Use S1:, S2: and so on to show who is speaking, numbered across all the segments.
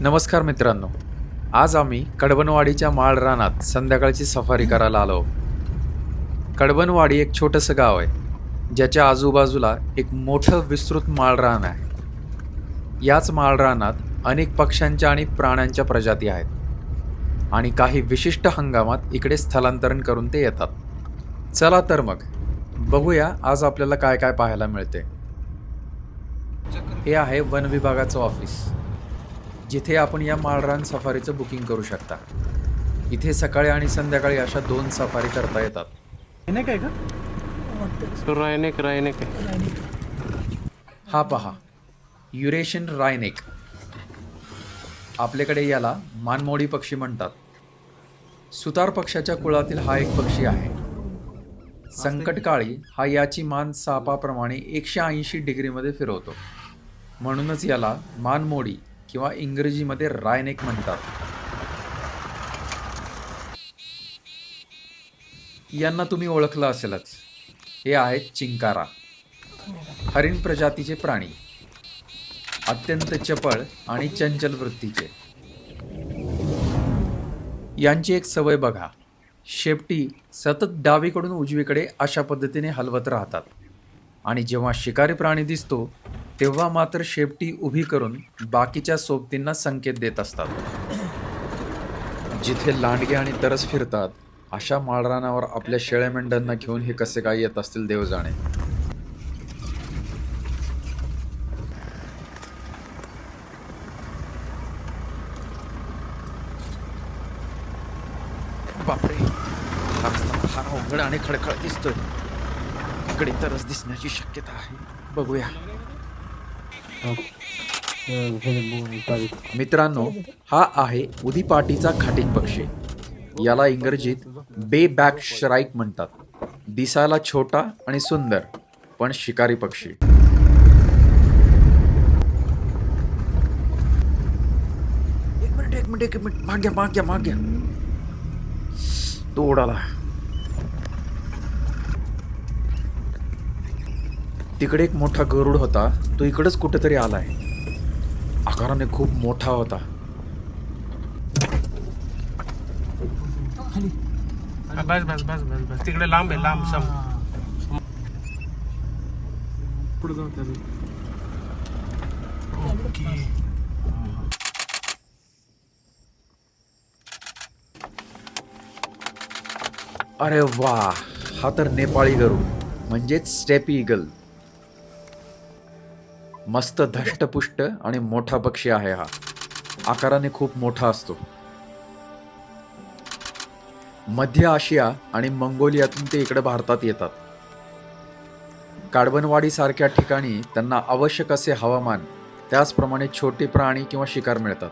S1: नमस्कार मित्रांनो, आज आम्ही कडबनवाडीच्या माळ रानात संध्याकाळची सफारी करायला आलो. कडबनवाडी एक छोटंसं गाव आहे, ज्याच्या आजूबाजूला एक मोठं विस्तृत माळ रान आहे. याच माळ रानात अनेक पक्ष्यांच्या आणि प्राण्यांच्या प्रजाती आहेत आणि काही विशिष्ट हंगामात इकडे स्थलांतरण करून ते येतात. चला तर मग बघूया आज आपल्याला काय काय पाहायला मिळते. हे आहे वन विभागाचं ऑफिस, जिथे आपण या माळरान सफारीचं बुकिंग करू शकता. इथे सकाळी आणि संध्याकाळी अशा 2 सफारी करता येतात.
S2: काय का
S3: रायनेक
S1: हा पहा, युरेशियन रायनेक. आपल्याकडे याला मानमोडी पक्षी म्हणतात. सुतार पक्षाच्या कुळातील हा एक पक्षी आहे. संकटकाळी हा याची मान सापाप्रमाणे 180 डिग्रीमध्ये फिरवतो. म्हणूनच याला मानमोडी किंवा इंग्रजीमध्ये रायनेक म्हणतात. यांना तुम्ही ओळखलं असेलच. हे आहेत चिंकारा, हरिण प्रजातीचे प्राणी, अत्यंत चपळ आणि चंचल वृत्तीचे. यांची एक सवय बघा, शेपटी सतत डावीकडून उजवीकडे अशा पद्धतीने हलवत राहतात आणि जेव्हा शिकारी प्राणी दिसतो तेव्हा मात्र शेपटी उभी करून बाकीच्या सोबतींना संकेत देत असतात. जिथे लांडगे आणि तरस फिरतात अशा माळरानावर आपल्या शेळ्या मेंढ्यांना घेऊन हे कसे काय येत असतील देव जाणे. बापरे, हा रस्ता फार अवघड आणि खडखड दिसतोय. इकडे तरच दिसण्याची शक्यता आहे. बघूया. मित्रांनो, हा आहे उदीपाटीचा खाटीक पक्षी. याला इंग्रजीत बे बॅक श्राईक म्हणतात. दिसायला छोटा आणि सुंदर, पण शिकारी पक्षी. एक मिनिट माग्या तो उडाला. तिकडे एक मोठा गरुड होता, तो इकडेच कुठेतरी आलाय. आकाराने खूप मोठा होता.
S3: बस बस बस बस बस तिकडे लांब आहे, लांब सम
S2: पुढे जाऊ त्याला.
S1: अरे वा, हा तर नेपाळी गरुड म्हणजेच स्टेप ईगल. मस्त धष्टपुष्ट आणि मोठा पक्षी आहे हा. आकाराने खूप मोठा असतो. मध्य आशिया आणि मंगोलियातून ते इकडे भारतात येतात. काडबनवाडी सारख्या ठिकाणी त्यांना आवश्यक असे हवामान, त्याचप्रमाणे छोटे प्राणी किंवा शिकार मिळतात.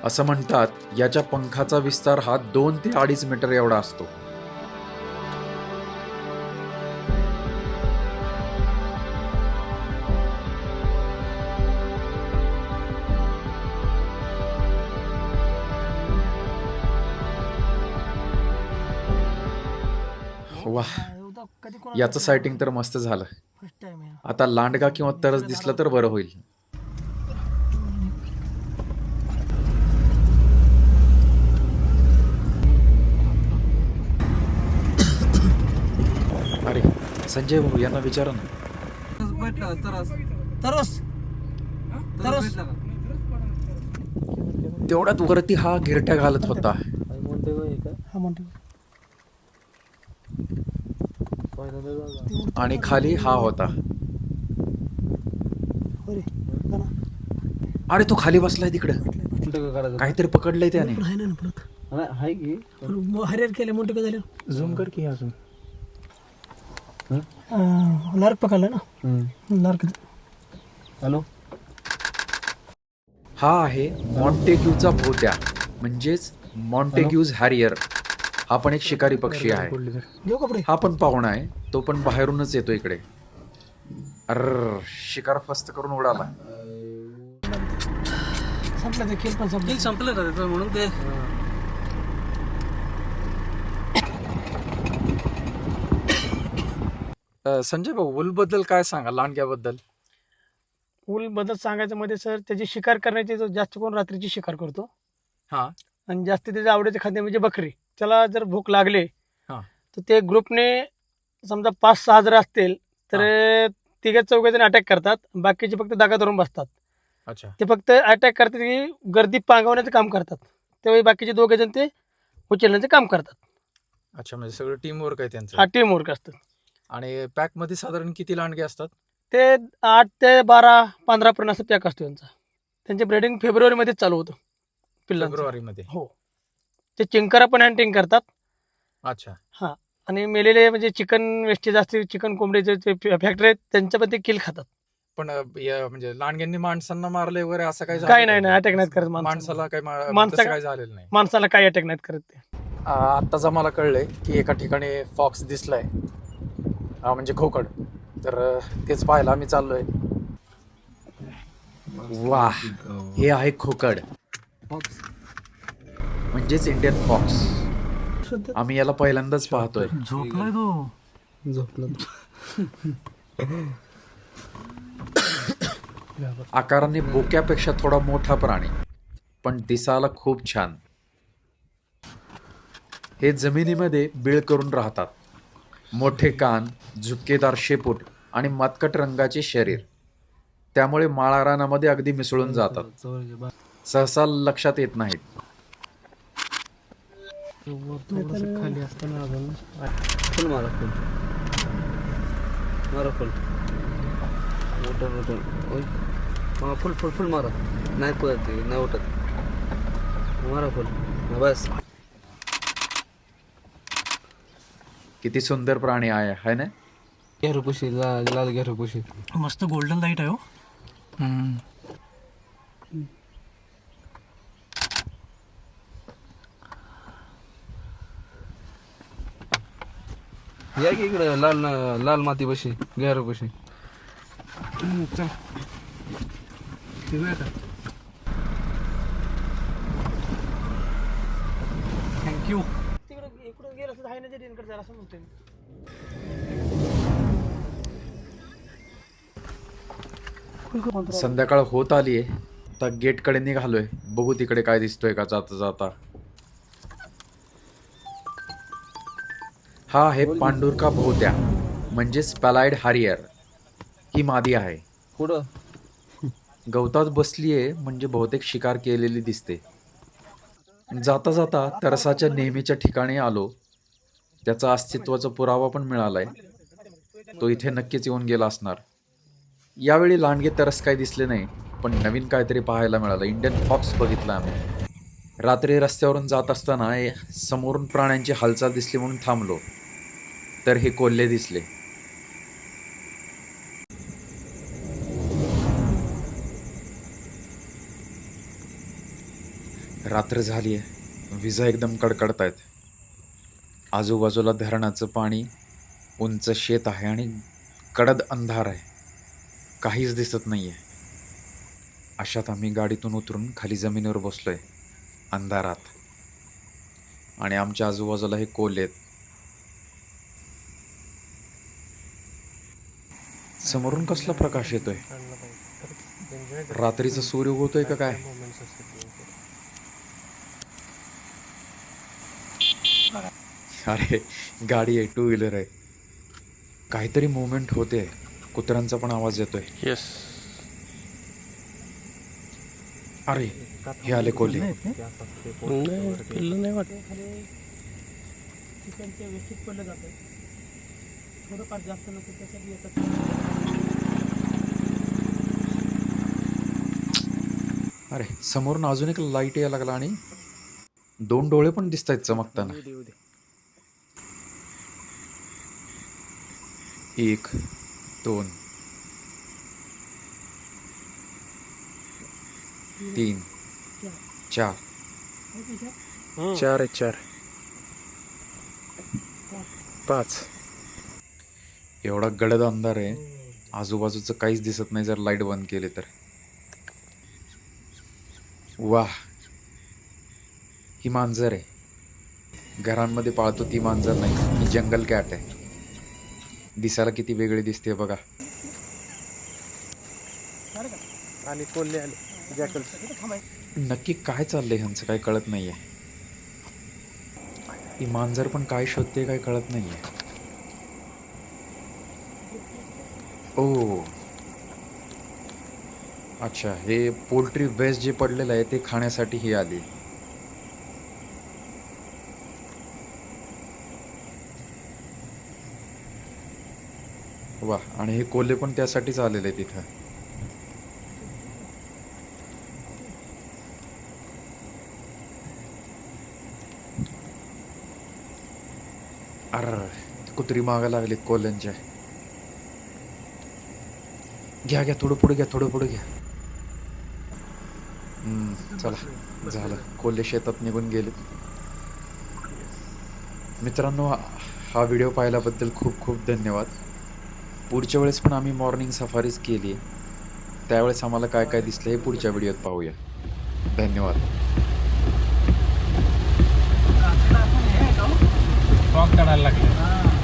S1: असं म्हणतात, याच्या पंखाचा विस्तार हा 2 ते 2.5 मीटर एवढा असतो. वा, याचं सायटिंग तर मस्त झालं. आता लांडगा किंवा तरस दिसलं तर बरं होईल. अरे संजय भाऊ, यांना विचारा ना. तेवढ्यात वरती हा गिरट्या घालत होता. आणि खाली हा होता. अरे तो खाली बसलाय तिकडे, काहीतरी पकडलंय त्याने.
S2: हरियर केले मोठे का झाले.
S3: झूम कर की अजून.
S2: लार्क पकडला ना लार्क.
S3: हॅलो,
S1: हा आहे मॉन्टेग्यूचा भोत्या, म्हणजेच मॉन्टेग्यूज हॅरियर. हा पण एक शिकारी पक्षी आहे.
S2: घेऊ कपडे.
S1: हा पण पाहुणा आहे, तो पण बाहेरूनच येतो इकडे. अर, शिकार फस्त करून उडाला.
S2: संपलं ते खेळ पण संपलं ना त्याचं, म्हणून ते
S1: संजय भाऊ, वुल बद्दल काय सांगा, लांडग्याबद्दल?
S2: उल बद्दल सांगायचं मध्ये सर, त्याची शिकार करण्याची जो जास्त कोण रात्रीची शिकार करतो.
S1: हा.
S2: आणि जास्त त्याचं आवडीचं खाद्य म्हणजे बकरी. त्याला जर भूक लागली
S1: हा.
S2: तर ते ग्रुपने समजा 5-6 जर असतील तर तिघे चौघे जण अटॅक करतात, बाकीचे फक्त दागा धरून बसतात.
S1: अच्छा.
S2: ते फक्त अटॅक करतात की गर्दी पांगवण्याचं काम करतात, त्यावेळी बाकीचे 2 जण ते उचलण्याचं काम करतात.
S1: अच्छा, म्हणजे सगळं टीम वर्क आहे
S2: हा,
S1: त्यांचं.
S2: टीम वर्क असतं.
S1: आणि पॅक मध्ये साधारण किती लांडगे असतात?
S2: ते 8 ते 12-15 पर्यंत असं पॅक असतो त्यांचा. त्यांचे ब्रीडिंग फेब्रुवारीमध्येच चालू होतं पिल्लांचं.
S1: फेब्रुवारीमध्ये.
S2: हो. ते चिंकारा पण हँटिंग करतात.
S1: अच्छा.
S2: हां. आणि मेलेले म्हणजे चिकन वेस्टेज असते, चिकन कोंबडीचे जे फॅक्टरी आहेत त्यांच्यामध्ये किल खातात.
S1: पण म्हणजे लांडग्यांनी माणसांना मारले वगैरे असं काही
S2: काय नाही अटॅक नाहीत करत
S1: माणसाला काही
S2: माणसा-
S1: तसं काही झालेलं नाही.
S2: माणसाला काही अटॅक नाहीत करत ते.
S1: आत्ताच आम्हाला कळलंय की एका ठिकाणी फॉक्स दिसलाय, म्हणजे खोकड. तर तेच पाहायला आम्ही चाललोय. वाह, हे आहे खोकड, म्हणजेच इंडियन फॉक्स. आम्ही याला पहिल्यांदाच पाहतोय.
S2: झोपलाय तो.
S1: आकाराने बोक्यापेक्षा थोडा मोठा प्राणी, पण दिसायला खूप छान. हे जमिनीमध्ये बीळ करून राहतात. मोठे कान, झुपकेदार शेपूट आणि मतकट रंगाचे शरीर, त्यामुळे माळरानामध्ये अगदी मिसळून जातात. सहसा लक्षात येत नाहीत.
S3: खाली असताना अजून फुल मारा, फुल मारा, फुल उठून उठून. ओय, फुल फुल फुल मारा. नाही पळत ते, नाही उठत. मारा फुल, बस.
S1: किती सुंदर प्राणी आहे ना?
S3: घेरुपुशी, लाल लाल घेरुपुशी.
S2: मस्त गोल्डन लाईट आहे हो.
S3: या की इकडे लाल लाल माती बशी, घेरुपुशी. चल
S2: थँक्यू. तिकडे इकडून गेलं असं हायनाच्या डेनकडे जायला असं म्हणतोय मी.
S1: संध्याकाळ होत आली आहे. आता गेटकडे निघालोय. बघू तिकडे काय दिसतोय का जाता जाता. हा आहे पांडुरका भोवत्या, म्हणजे स्पॅलाइड हारियर. ही मादी आहे.
S3: पुढं
S1: गवतात बसलीये, म्हणजे बहुतेक शिकार केलेली दिसते. जाता जाता तरसाच्या नेहमीच्या ठिकाणी आलो. त्याचा अस्तित्वाचा पुरावा पण मिळालाय. तो इथे नक्कीच येऊन गेला असणार. यावेळी लांडगे तरस काही दिसले नाही, पण नवीन काहीतरी पाहायला मिळालं. इंडियन फॉक्स बघितला आम्ही. रात्री रस्त्यावरून जात असताना समोरून प्राण्यांची हालचाल दिसली म्हणून थांबलो, तर हे कोल्हे दिसले. रात्र झालीये, विजा एकदम कडकडतायत. आजूबाजूला धरणाचं पाणी, उंच शेत आहे आणि कडद अंधार आहे. काहीच दिसत नाहीये. अशात आम्ही गाडीतून उतरून खाली जमिनीवर बसलोय अंधारात, आणि आमच्या आजूबाजूला हे कोल्हे आहेत. समोरून कसला प्रकाश येतोय? रात्रीचा सूर्य उगवतोय का काय? अरे, गाडी आहे, 2 व्हीलर आहे. काहीतरी मुवमेंट होते. कुत्र्यांचा पण आवाज येतोय.
S3: येस.
S1: अरे, हे आले कोल्हे.
S3: पिल्लं नाही वाटत.
S2: चिकनच्या वेस्टेज पडलं जातं, थोडंफार जास्त नसेल त्याच्यात येतात.
S1: अरे, समोरून अजून एक लाईट यायला लागला आणि 2 डोळे पण दिसत आहेत चमकताना. 1, 2, 3, 4.
S3: 4 4 5.
S1: एवढा गडद अंधार आहे, आजूबाजूचं काहीच दिसत नाही जर लाईट बंद केली तर. वाह, ही मांजर आहे. घरांमध्ये पाळतो ती मांजर नाही, ही जंगल कॅट आहे. दिसायला किती वेगळी दिसते बघा.
S2: आणि कोल्हे आले जॅकल.
S1: नक्की काय चाललंय ह्यांचं काही कळत नाहीये. ही मांजर पण काय शोधते काय कळत नाहीये. ओ अच्छा, हे पोल्ट्री वेस्ट जे पडलेलं आहे ते खाण्यासाठी ही आली. वा, आणि हे कोल्हे पण त्यासाठीच आलेले तिथं. अर, कुत्री मागा लागली कोल्ह्यांच्या. घ्या घ्या, थोडं पुढे घ्या, थोडं पुढे घ्या. चला, झालं. कोल्हे शेतात निघून गेले. मित्रांनो, हा व्हिडिओ पाहिल्याबद्दल खूप खूप धन्यवाद. पुढच्या वेळेस पण आम्ही मॉर्निंग सफारीच केली. त्यावेळेस आम्हाला काय काय दिसलं हे पुढच्या व्हिडिओत पाहूया. धन्यवाद.
S2: फॉग काढायला लागले.